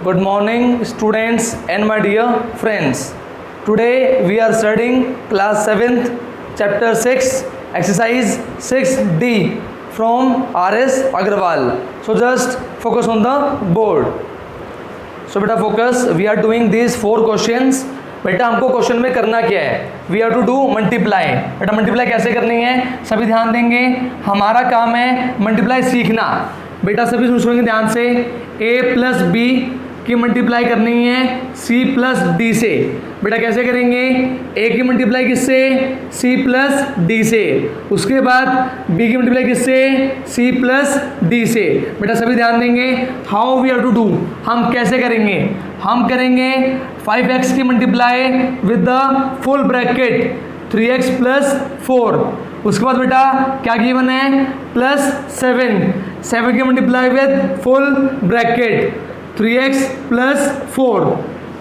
Good morning, students and my dear friends. Today we are studying class 7th, chapter 6, exercise 6D from R.S. Agarwal. So just focus on the board. So beta focus, we are doing these 4 questions. बेटा हमको question में करना क्या है? We are to do multiply. बेटा multiply कैसे करनी है सभी ध्यान देंगे. हमारा काम है मल्टीप्लाई सीखना. बेटा सभी सुनेंगे ध्यान से. a प्लस बी की मल्टीप्लाई करनी है c प्लस डी से. बेटा कैसे करेंगे? a की मल्टीप्लाई किससे? c प्लस डी से. उसके बाद b की मल्टीप्लाई किससे? c प्लस डी से. बेटा सभी ध्यान देंगे. How we are to do, हम कैसे करेंगे? हम करेंगे 5x की multiply with the full bracket 3x plus 4. उसके बाद बेटा क्या गिवन है? प्लस 7 की multiply with full bracket 3x plus 4.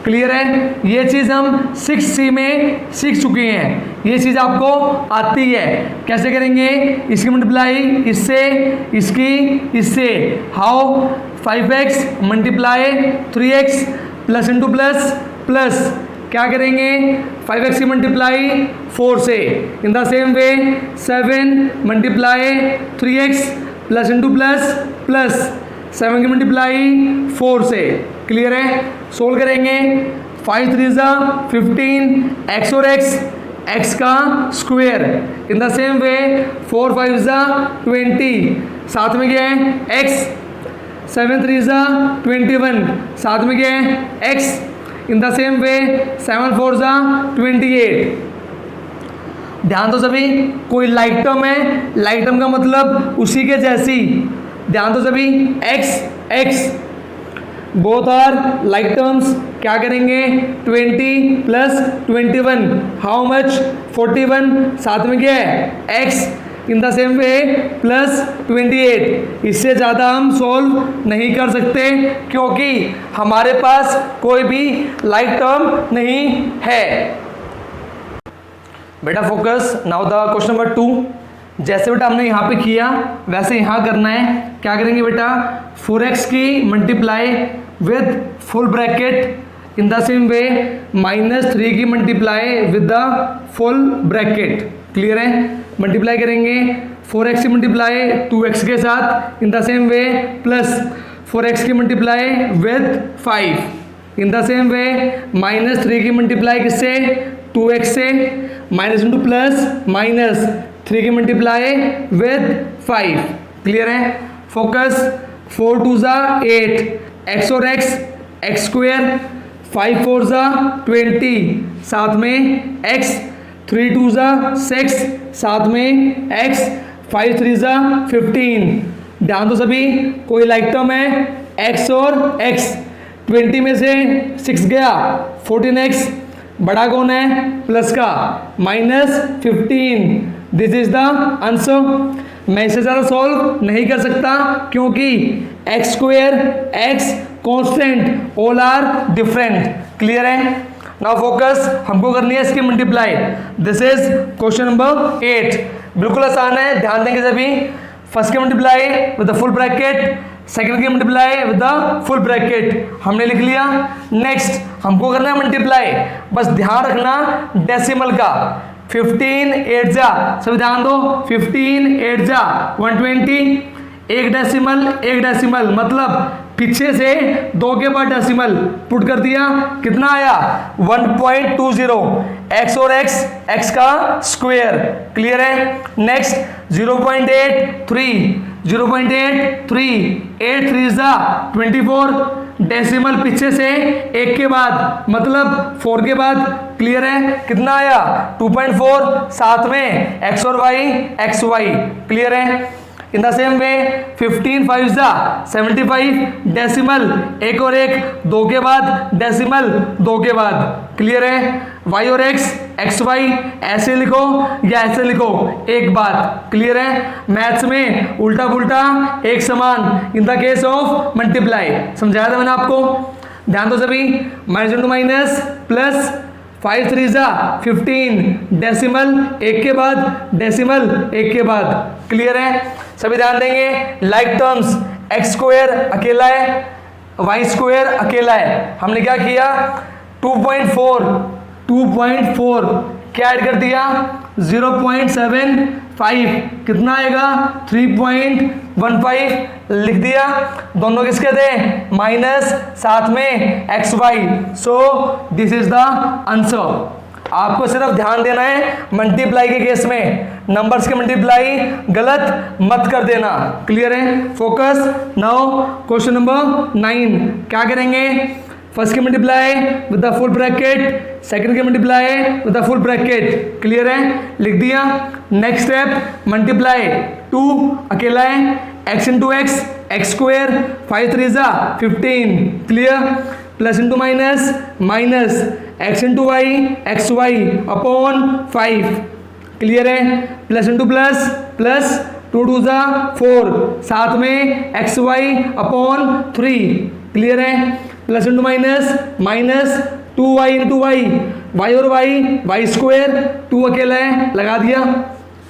Clear है? ये चीज़ हम 6C में सीख चुके हैं. ये चीज़ आपको आती है. कैसे करेंगे? इसकी मल्टीप्लाई इससे, इसकी इससे. How? 5x multiply 3x plus into plus plus. क्या करेंगे? 5x की मल्टीप्लाई 4 से. इन the same way 7 multiply 3x plus into plus plus 7 की मल्टीप्लाई 4 से. क्लियर है? सोल्व करेंगे. 5 3 ज़ा 15 x और x का स्क्वायर. इन द सेम वे 4 5 ज़ा 20. साथ में क्या है? x. 7 3 ज़ा 21. साथ में क्या है? x. In the same way 7 4 ज़ा 28. ध्यान दो सभी, कोई लाइक टर्म है. लाइक टर्म का मतलब उसी के जैसी. ध्यान दो सभी, x both are like terms. क्या करेंगे? 20 प्लस 21 हाउ मच? 41. साथ में क्या है? x. In the same way plus 28. इससे ज़्यादा हम सॉल्व नहीं कर सकते क्योंकि हमारे पास कोई भी लाइक टर्म नहीं है. बेटा focus. Now the question number 2. जैसे बेटा हमने यहाँ पे किया वैसे यहाँ करना है. क्या करेंगे बेटा? 4x की multiply with full bracket in the same वे -3 की multiply with the full bracket. Clear है? मल्टीप्लाई करेंगे 4x की मल्टीप्लाई 2x के साथ इन the same way plus 4x की multiply with 5. In the same वे -3 की मल्टीप्लाई किससे? 2x से. माइनस इंटू प्लस माइनस 3 की मल्टीप्लाई विद 5. क्लियर है? फोकस. 4 2 ज़ा 8 x और x स्क्वायर. 5 4 ज़ा 20. साथ में x. 3 2 ज़ा 6. साथ में x. 5 3 ज़ा 15. ध्यान दो सभी, कोई लाइक टर्म है x और x. 20 में से 6 गया 14x. बड़ा कौन है? प्लस का. -15. This is the answer. मैं इससे ज़्यादा सॉल्व नहीं कर सकता क्योंकि x square x constant all are different. Clear है? Now focus. हमको करनी है इसकी multiply. This is question number 8. बिल्कुल आसान है, ध्यान देंगे सभी. फर्स्ट की multiply with the full bracket, second की multiply with the full bracket हमने लिख लिया. नेक्स्ट हमको करना है मल्टीप्लाई. बस ध्यान रखना डेसिमल का. 15 8 जा, सभी ध्यान दो. 15 8 जा 120. एक डेसिमल मतलब पीछे से 2 के बाद डेसिमल पुट कर दिया. कितना आया? 1.20. x और x का स्क्वायर. क्लियर है? नेक्स्ट 0.83. 8 3 ज़ा 24. डेसिमल पीछे से 1 के बाद मतलब 4 के बाद. क्लियर है? कितना आया? 2.4. साथ में x और y. क्लियर है? इन द सेम वे 15 5 ज़ा 75. डेसिमल 1 और 1 2 के बाद, डेसिमल 2 के बाद. क्लियर है? y और x y ऐसे लिखो या ऐसे लिखो, एक बात. क्लियर है? मैथ्स में उल्टा पुल्टा एक समान in the case of multiply. समझाया था मैंने आपको. ध्यान दो सभी. माइनस इंटू माइनस प्लस 5 3 ज़ा 15. डेसिमल 1 के बाद, डेसिमल 1 के बाद. क्लियर है? सभी ध्यान देंगे. लाइक टर्म्स x स्क्वायर अकेला है, वाई स्क्वायर अकेला है, हमने क्या किया 2.4 क्या ऐड कर दिया 0.75, कितना आएगा 3.15 लिख दिया। दोनों किसके थे माइनस, साथ में x y, so this is the answer. आपको सिर्फ ध्यान देना है मल्टीप्लाई के केस में नंबर्स के मल्टीप्लाई गलत मत कर देना, क्लियर है। फोकस नाउ क्वेश्चन नंबर 9 क्या करेंगे, फर्स्ट के multiply with the full bracket, second के multiply with the full bracket, clear है, लिख दिया। नेक्स्ट स्टेप मल्टीप्लाई 2 अकेला है, x into x x square, 5 3 जा 15, clear, plus into minus minus x into y x y upon 5, clear है, plus into plus plus 2 2 जा 4, साथ में एक्स वाई अपॉन 3, क्लियर है, plus into minus minus 2y into y, y और y square, 2 अकेला है लगा दिया,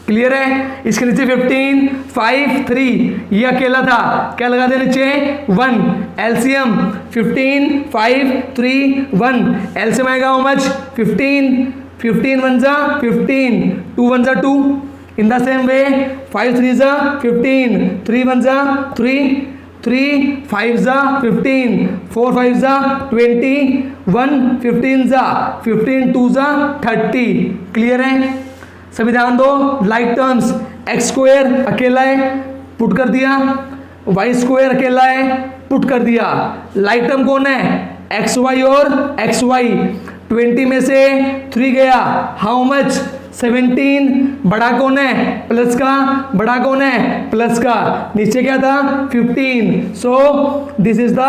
क्लियर है। इसके नीचे 15 5 3 ये अकेला था, क्या लगा दिया नीचे 1, एलसीएम 15 5 3 1, एलसीएम आएगा हाउ मच 15 1 जा 15, 2 1 जा 2, इन द सेम वे 5 3 जा 15, 3 1 जा 3 5 जा 15, 4 5 जा 20, 1 15 जा 15, 2 जा 30, क्लियर है। सभी ध्यान दो, लाइक टर्म्स एक्स स्क्वायर अकेला है पुट कर दिया, वाई स्क्वायर अकेला है पुट कर दिया, लाइक टर्म कौन है एक्स वाई और एक्स वाई, 20 में से 3 गया हाउ मच 17, बड़ा कौन है प्लस का, बड़ा कौन है प्लस का, नीचे क्या था 15, सो दिस इज द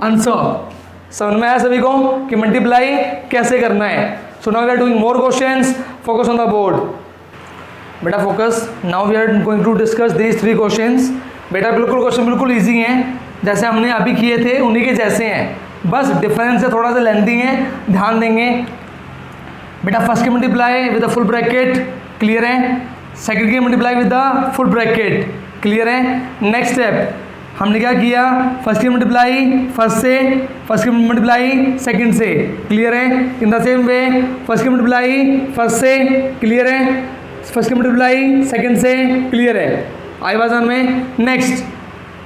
आंसर। समझ में आया सभी को कि मल्टीप्लाई कैसे करना है। So now we are doing more questions, focus on the board बेटा, focus. Now we are going to discuss these 3 questions. बेटा बिल्कुल क्वेश्चन बिल्कुल इजी हैं, जैसे हमने अभी किए थे उन्हीं के जैसे हैं, बस डिफरेंस है थोड़ा सा लेंथी है, ध्यान देंगे। बेटा फर्स्ट की multiply with the full bracket, clear है, सेकंड की multiply with the full bracket, clear है। नेक्स्ट स्टेप हमने क्या किया, फर्स्ट की मल्टीप्लाई फर्स्ट से, फर्स्ट की मल्टीप्लाई सेकंड से, क्लियर है। इन द सेम वे फर्स्ट की मल्टीप्लाई फर्स्ट से, क्लियर है, फर्स्ट की मल्टीप्लाई सेकंड से, क्लियर है। आई बात में नेक्स्ट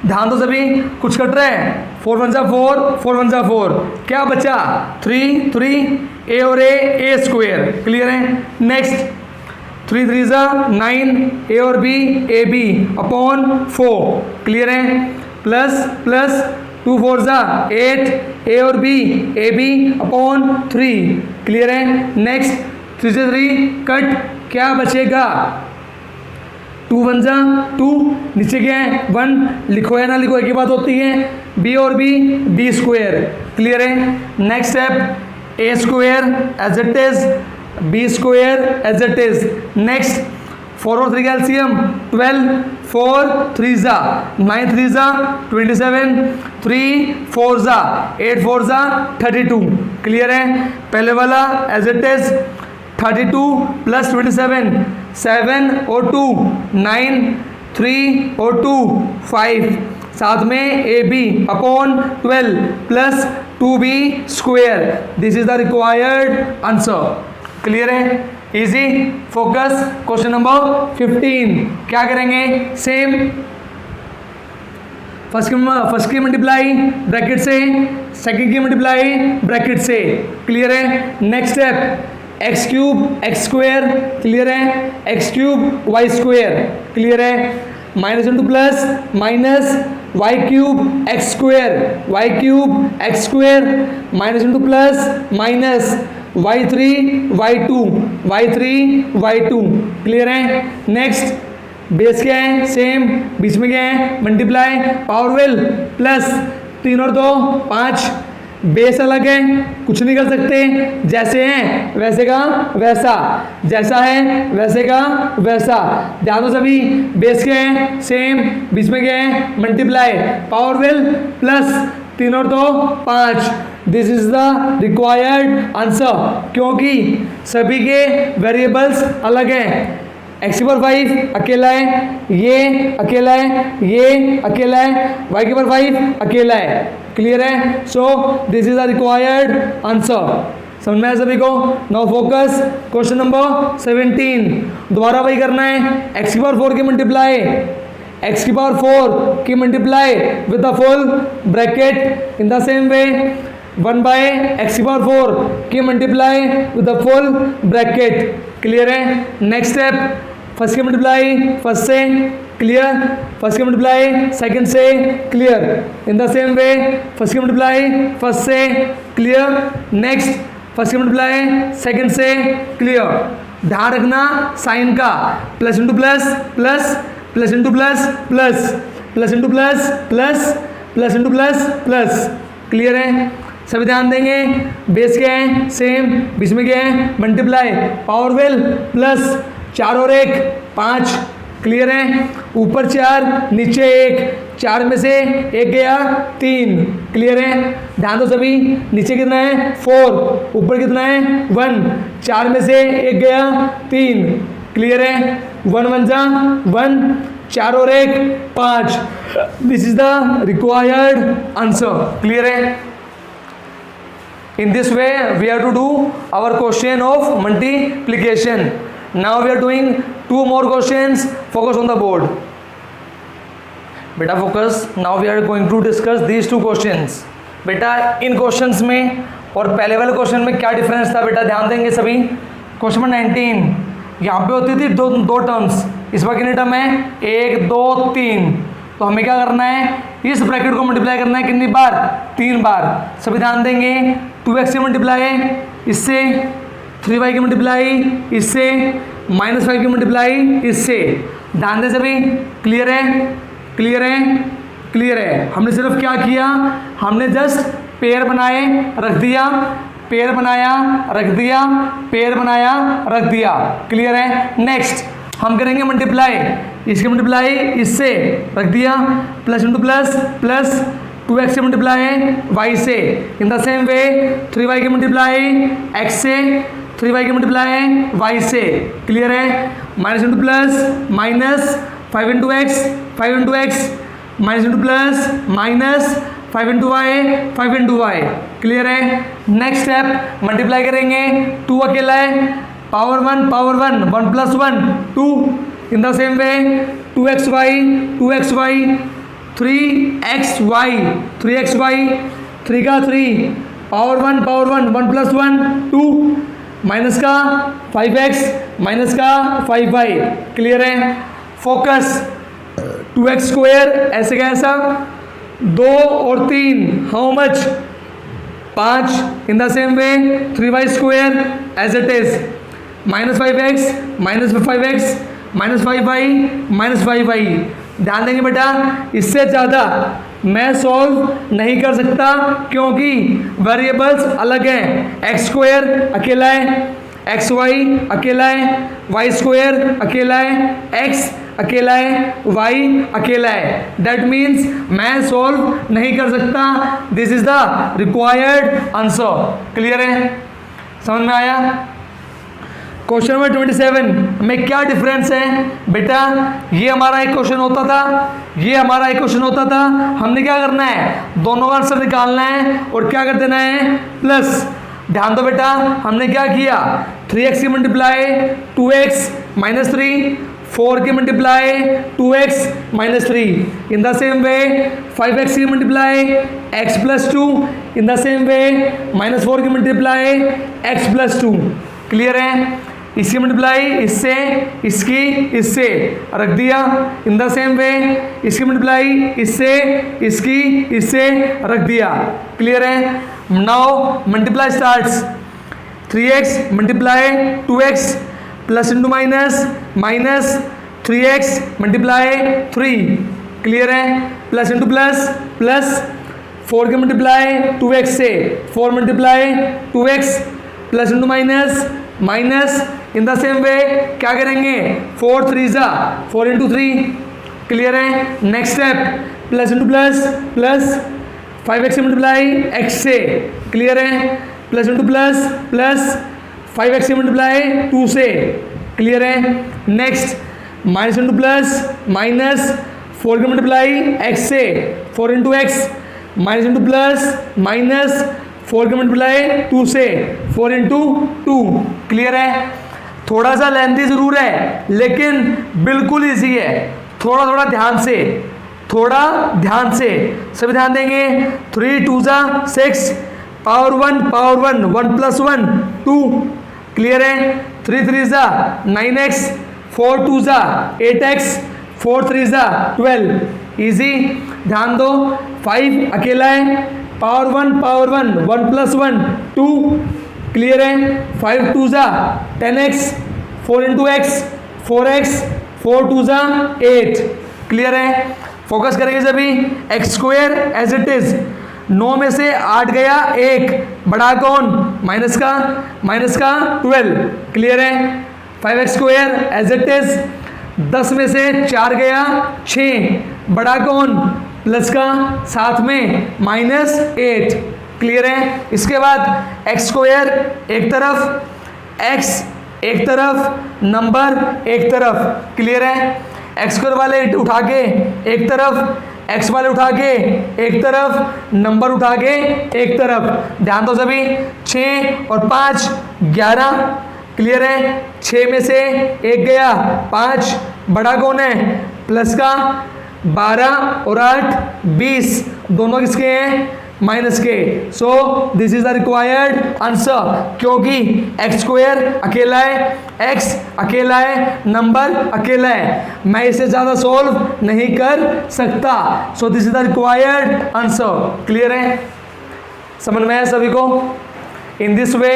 ध्यान दो सभी, कुछ कट रहा है 4 1 जा 4 4 1 जा 4, क्या बचा 3 3, ए और ए स्क्वायर, क्लियर है। नेक्स्ट 3 3 जा 9, ए और b a B upon 4, clear है, प्लस प्लस 2 4 जा 8, ए और b a B upon 3, clear है। नेक्स्ट 3 से 3 कट, क्या बचेगा 2 1 जा 2, नीचे क्या है 1, लिखो या ना लिखो एक ही बात होती है, बी और बी बी स्क्वायर, क्लियर है। Next step a square as it is, b square as it is. Next 4 और 3 का एलसीएम 12, 4 3 जा 9 3 जा 27, 3 4 जा 8 4 जा 32, क्लियर है। पहले वाला एज इट इज 32 प्लस 27, 7 और 2 9, 3 और 2 5, साथ में A B upon 12 plus 2b square, this is the required answer, clear है, इजी। फोकस क्वेश्चन नंबर 15 क्या करेंगे, सेम फर्स्ट की मल्टीप्लाई ब्रैकेट से, सेकंड की मल्टीप्लाई ब्रैकेट से, क्लियर है। Next step x cube x square, clear है, x cube y square, clear है, minus into plus minus y cube x square, y cube x square, minus into plus minus y 3 Y 2, Y 3 Y 2, clear है। Next base क्या है same, बीच में क्या है multiply, पावरवेल plus 3 और 2 5, base अलग है कुछ नहीं कर सकते, जैसे हैं वैसे का वैसा, जैसा है वैसे का वैसा, ध्यान दो सभी, बेस क्या है सेम, बीच में क्या है मल्टीप्लाई, पावरवेल प्लस 3 और 2 5, this is the required answer, क्योंकि सभी के वेरिएबल्स अलग हैं। एक्स की पावर 5 अकेला है, ये अकेला है, ये अकेला है, वाई की पावर 5 अकेला है, क्लियर है? सो this is the required answer. समझ में आया सभी को? Now focus question number 17। दोबारा वही करना है, एक्स की पावर 4 की मल्टीप्लाई, एक्स की पावर 4 की multiply with the full bracket in the same way 1 by x की पावर 4 की multiply with the full bracket. Clear है? नेक्स्ट स्टेप, फर्स्ट की मल्टीप्लाई फर्स्ट से, क्लियर, फर्स्ट की मल्टीप्लाई सेकंड से, clear, in the same way first की multiply first से, clear, next first की मल्टीप्लाई सेकंड से, क्लियर। ध्यान रखना साइन का, plus into plus plus, plus into plus plus, plus into plus plus, plus into plus plus. Clear है? सभी ध्यान देंगे। बेस क्या है? सेम। बीच में क्या है? मल्टीप्लाई, पावर वेल प्लस 4 और 1 5। क्लियर है? ऊपर 4 नीचे 1, 4 में से 1 गया 3। क्लियर है? ध्यान दो सभी, नीचे कितना है? 4, ऊपर कितना है? 1, 4 में से 1 गया 3। क्लियर है? 1 1 जा 1, 4 और 1 5। This is the required answer. Clear है? In this way we have to do our question of multiplication. Now we are doing 2 more questions. Focus on the board. बेटा focus. Now we are going to discuss these 2 questions. बेटा इन questions में और पहले वाले question में क्या difference था बेटा? ध्यान देंगे सभी। क्वेश्चन नंबर 19 यहाँ पे होती थी दो टर्म्स, इस बार कितने टर्म है? 1 2 3। तो हमें क्या करना है? इस ब्रैकेट को मल्टीप्लाई करना है कितनी बार? 3 बार। सभी ध्यान देंगे। 2x की मल्टीप्लाई इससे, 3y की मल्टीप्लाई इससे, -5 की मल्टीप्लाई इससे। ध्यान दें सभी। क्लियर है? क्लियर है? क्लियर है? हमने सिर्फ क्या किया? हमने जस्ट पेयर बनाए रख दिया, पेयर बनाया रख दिया, पेयर बनाया रख दिया। क्लियर है? नेक्स्ट हम करेंगे मल्टीप्लाई, इसकी मल्टीप्लाई इससे रख दिया, plus into plus plus 2x से मल्टीप्लाई y से। इन द सेम वे 3y की मल्टीप्लाई x से, 3y की मल्टीप्लाई y से। क्लियर है? Minus into plus minus 5 into x, 5 into x, minus into plus minus 5 into y, 5 into y. Clear है? Next step multiply करेंगे, 2 अकेला है, पावर 1 पावर 1, 1 प्लस 1 2। In the same way 2xy 2xy, 3xy 3xy, 3 का 3, power 1 power 1, 1 प्लस 1 2, minus का 5x minus का 5y। Clear है? फोकस 2x स्क्वायर ऐसे कैसा, 2 और 3 how much? 5। In the same way 3y square as it is, -5x minus 5x minus 5y minus 5y। ध्यान देंगे बेटा, इससे ज़्यादा मैं सॉल्व नहीं कर सकता क्योंकि वेरिएबल्स अलग हैं। एक्स स्क्वायर अकेला है, एक्स वाई अकेला है, वाई स्क्वायर अकेला है, एक्स अकेला है, वाई अकेला है। दैट मीन्स मैं सॉल्व नहीं कर सकता। This is the required answer. Clear है? समझ में आया? क्वेश्चन नंबर 27 में क्या डिफरेंस है बेटा? ये हमारा एक क्वेश्चन होता था, ये हमारा एक क्वेश्चन होता था। हमने क्या करना है? दोनों का आंसर निकालना है और क्या कर देना है? प्लस। ध्यान दो बेटा, हमने क्या किया? 3x की मल्टीप्लाई 2x माइनस 3, 4 की multiply 2x minus 3। In the same way 5x की multiply x plus 2। In the same वे -4 की मल्टीप्लाई x प्लस 2। क्लियर है? इसकी मल्टीप्लाई इससे, इसकी इससे रख दिया। इन द सेम वे इसकी मल्टीप्लाई इससे, इसकी इससे रख दिया। क्लियर है? Now multiply starts. 3x multiply 2x plus into minus minus 3x multiply 3। Clear है? प्लस इंटू प्लस प्लस 4 की मल्टीप्लाई 2x से, 4 multiply 2x plus into minus minus. In the same वे क्या करेंगे? 4 3 जा 4 इंटू 3। क्लियर है? Next step plus into plus plus 5x multiply x से। Clear है? Plus into plus plus 5x multiply 2 से। Clear है? Next minus into plus minus 4 की multiply x से, 4 into x minus into plus minus, 4 का multiply 2 से, 4 into 2। Clear है? थोड़ा सा लेंथी जरूर है लेकिन बिल्कुल इजी है। थोड़ा थोड़ा ध्यान से, थोड़ा ध्यान से सभी ध्यान देंगे। 3 2 जा 6, पावर 1 1 प्लस 1 2। क्लियर है? 3 3 जा 9x, 4 2 जा 8x, 4 3 जा 12। इजी, ध्यान दो। 5 अकेला है, पावर 1 प्लस 1 2। क्लियर है? 5 2 जा 10x, 4 इंटू एक्स 4x, 4 2 जा 8। क्लियर है? फोकस करेंगे सभी। X square as it is, 9 में से 8 गया 1, बड़ा कौन? माइनस का 12। क्लियर है? 5x square as it is, 10 में से 4 गया 6, बड़ा कौन? प्लस का, साथ में -8। क्लियर है? इसके बाद एक्स स्क्वायर एक तरफ, एक्स एक तरफ, नंबर एक तरफ। क्लियर है? एक्स स्क्वायर वाले उठा के एक तरफ, एक्स वाले उठा के एक तरफ, नंबर उठा के एक तरफ। ध्यान दो सभी। 6 और 5 11। क्लियर है? 6 में से 1 गया 5, बड़ा कौन है? प्लस का, 12 और 8 20, दोनों किसके हैं? माइनस के। सो this is the required answer, क्योंकि एक्स स्क्वायर अकेला है, एक्स अकेला है, नंबर अकेला है, मैं इसे ज़्यादा सोल्व नहीं कर सकता। So this is the required answer. Clear है? समझ में है सभी को? In this way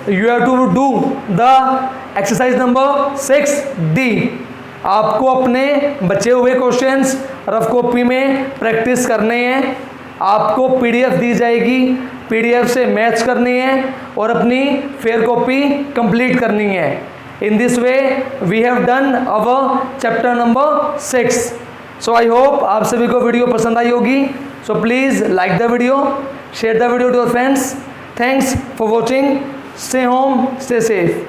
you have to do the exercise number 6D। आपको अपने बचे हुए क्वेश्चंस रफ कॉपी में प्रैक्टिस करने हैं। आपको पीडीएफ दी जाएगी, पीडीएफ से मैच करनी है और अपनी फेयर कॉपी कंप्लीट करनी है। In this way we have done our chapter number 6। So I hope आप सभी को वीडियो पसंद आई होगी। So please like the video, share the video to your friends. Thanks for watching. Stay home, stay safe.